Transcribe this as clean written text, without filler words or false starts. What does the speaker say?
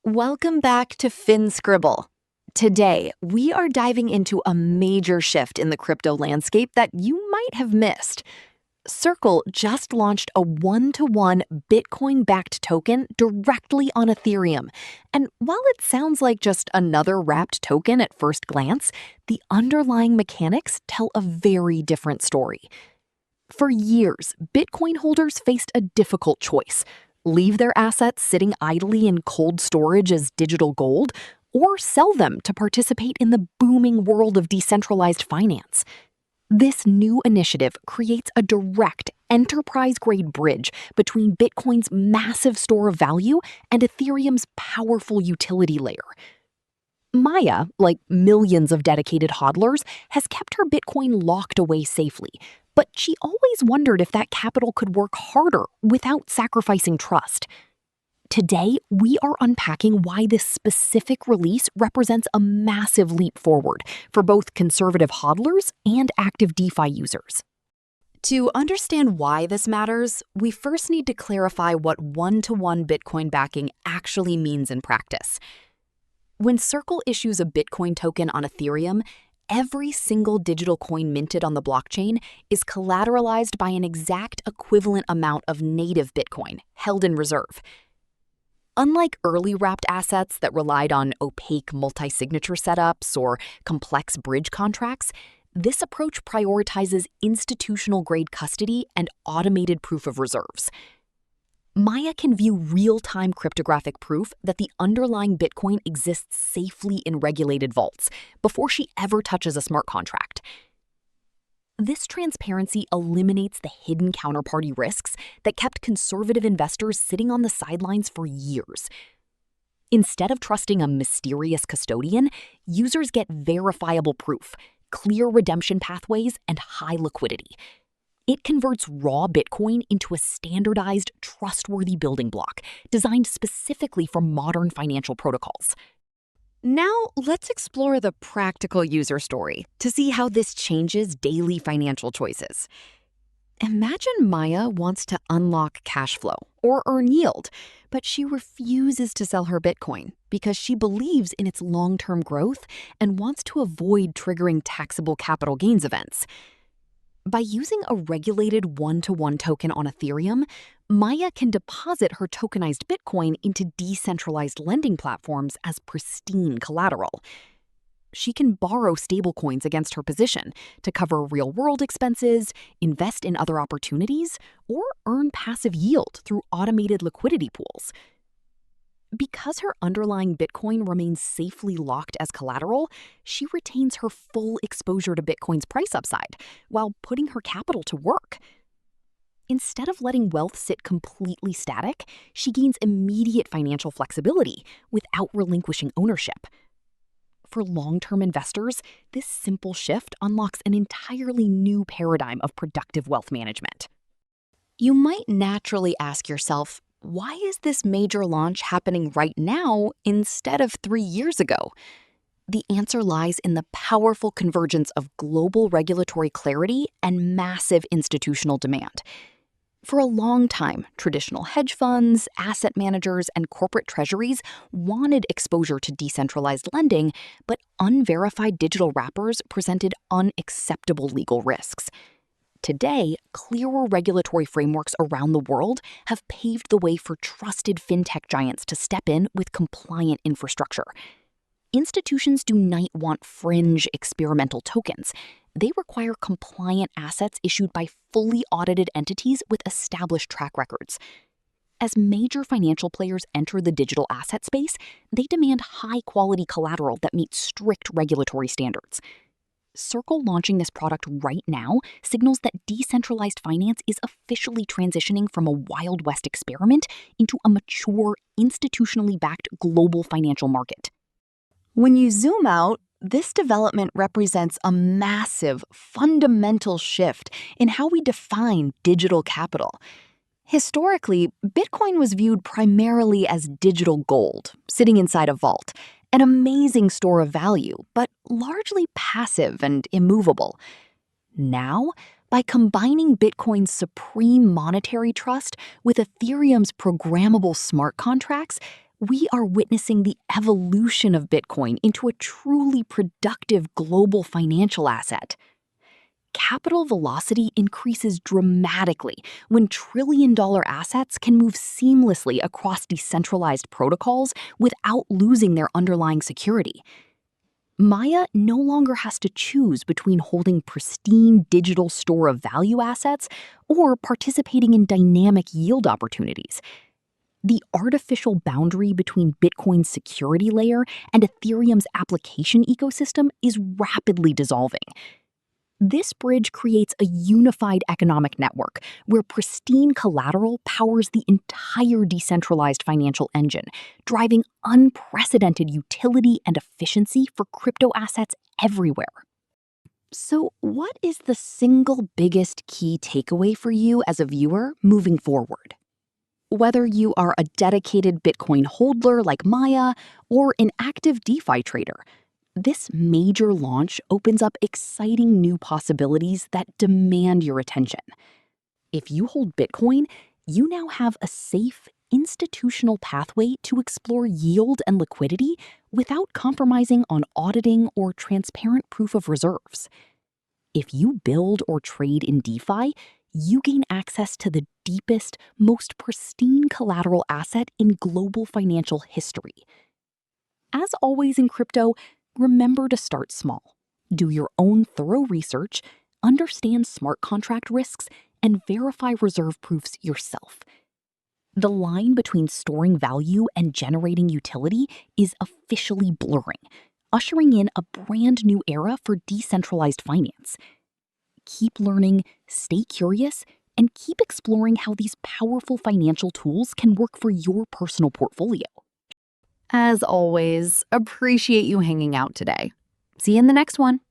Welcome back to FinScribble. Today, we are diving into a major shift in the crypto landscape that you might have missed. Circle just launched a one-to-one Bitcoin-backed token directly on Ethereum. And while it sounds like just another wrapped token at first glance, the underlying mechanics tell a very different story. For years, Bitcoin holders faced a difficult choice: leave their assets sitting idly in cold storage as digital gold, or sell them to participate in the booming world of decentralized finance. This new initiative creates a direct, enterprise-grade bridge between Bitcoin's massive store of value and Ethereum's powerful utility layer. Maya, like millions of dedicated hodlers, has kept her Bitcoin locked away safely, but she always wondered if that capital could work harder without sacrificing trust. Today, we are unpacking why this specific release represents a massive leap forward for both conservative hodlers and active DeFi users. To understand why this matters, we first need to clarify what one-to-one Bitcoin backing actually means in practice. When Circle issues a Bitcoin token on Ethereum, every single digital coin minted on the blockchain is collateralized by an exact equivalent amount of native Bitcoin held in reserve. Unlike early wrapped assets that relied on opaque multi-signature setups or complex bridge contracts, this approach prioritizes institutional-grade custody and automated proof of reserves. Maya can view real-time cryptographic proof that the underlying Bitcoin exists safely in regulated vaults before she ever touches a smart contract. This transparency eliminates the hidden counterparty risks that kept conservative investors sitting on the sidelines for years. Instead of trusting a mysterious custodian, users get verifiable proof, clear redemption pathways, and high liquidity. It converts raw Bitcoin into a standardized, trustworthy building block designed specifically for modern financial protocols. Now, let's explore the practical user story to see how this changes daily financial choices. Imagine Maya wants to unlock cash flow or earn yield, but she refuses to sell her Bitcoin because she believes in its long-term growth and wants to avoid triggering taxable capital gains events. By using a regulated one-to-one token on Ethereum, Maya can deposit her tokenized Bitcoin into decentralized lending platforms as pristine collateral. She can borrow stablecoins against her position to cover real-world expenses, invest in other opportunities, or earn passive yield through automated liquidity pools. Because her underlying Bitcoin remains safely locked as collateral, she retains her full exposure to Bitcoin's price upside while putting her capital to work. Instead of letting wealth sit completely static, she gains immediate financial flexibility without relinquishing ownership. For long-term investors, this simple shift unlocks an entirely new paradigm of productive wealth management. You might naturally ask yourself, why is this major launch happening right now instead of 3 years ago? The answer lies in the powerful convergence of global regulatory clarity and massive institutional demand. For a long time, traditional hedge funds, asset managers, and corporate treasuries wanted exposure to decentralized lending, but unverified digital wrappers presented unacceptable legal risks. Today, clearer regulatory frameworks around the world have paved the way for trusted fintech giants to step in with compliant infrastructure. Institutions do not want fringe experimental tokens. They require compliant assets issued by fully audited entities with established track records. As major financial players enter the digital asset space, they demand high-quality collateral that meets strict regulatory standards. Circle launching this product right now signals that decentralized finance is officially transitioning from a Wild West experiment into a mature, institutionally backed global financial market. When you zoom out, this development represents a massive, fundamental shift in how we define digital capital. Historically, Bitcoin was viewed primarily as digital gold, sitting inside a vault, an amazing store of value, but largely passive and immovable. Now, by combining Bitcoin's supreme monetary trust with Ethereum's programmable smart contracts, We are witnessing the evolution of Bitcoin into a truly productive global financial asset. Capital velocity increases dramatically when trillion-dollar assets can move seamlessly across decentralized protocols without losing their underlying security. Maya no longer has to choose between holding pristine digital store of value assets or participating in dynamic yield opportunities. The artificial boundary between Bitcoin's security layer and Ethereum's application ecosystem is rapidly dissolving. This bridge creates a unified economic network where pristine collateral powers the entire decentralized financial engine, driving unprecedented utility and efficiency for crypto assets everywhere. So, what is the single biggest key takeaway for you as a viewer moving forward? Whether you are a dedicated Bitcoin holder like Maya or an active DeFi trader, this major launch opens up exciting new possibilities that demand your attention. If you hold Bitcoin, you now have a safe, institutional pathway to explore yield and liquidity without compromising on auditing or transparent proof of reserves. If you build or trade in DeFi, you gain access to the deepest, most pristine collateral asset in global financial history. As always in crypto, remember to start small. Do your own thorough research, understand smart contract risks, and verify reserve proofs yourself. The line between storing value and generating utility is officially blurring, ushering in a brand new era for decentralized finance. Keep learning, stay curious, and keep exploring how these powerful financial tools can work for your personal portfolio. As always, appreciate you hanging out today. See you in the next one.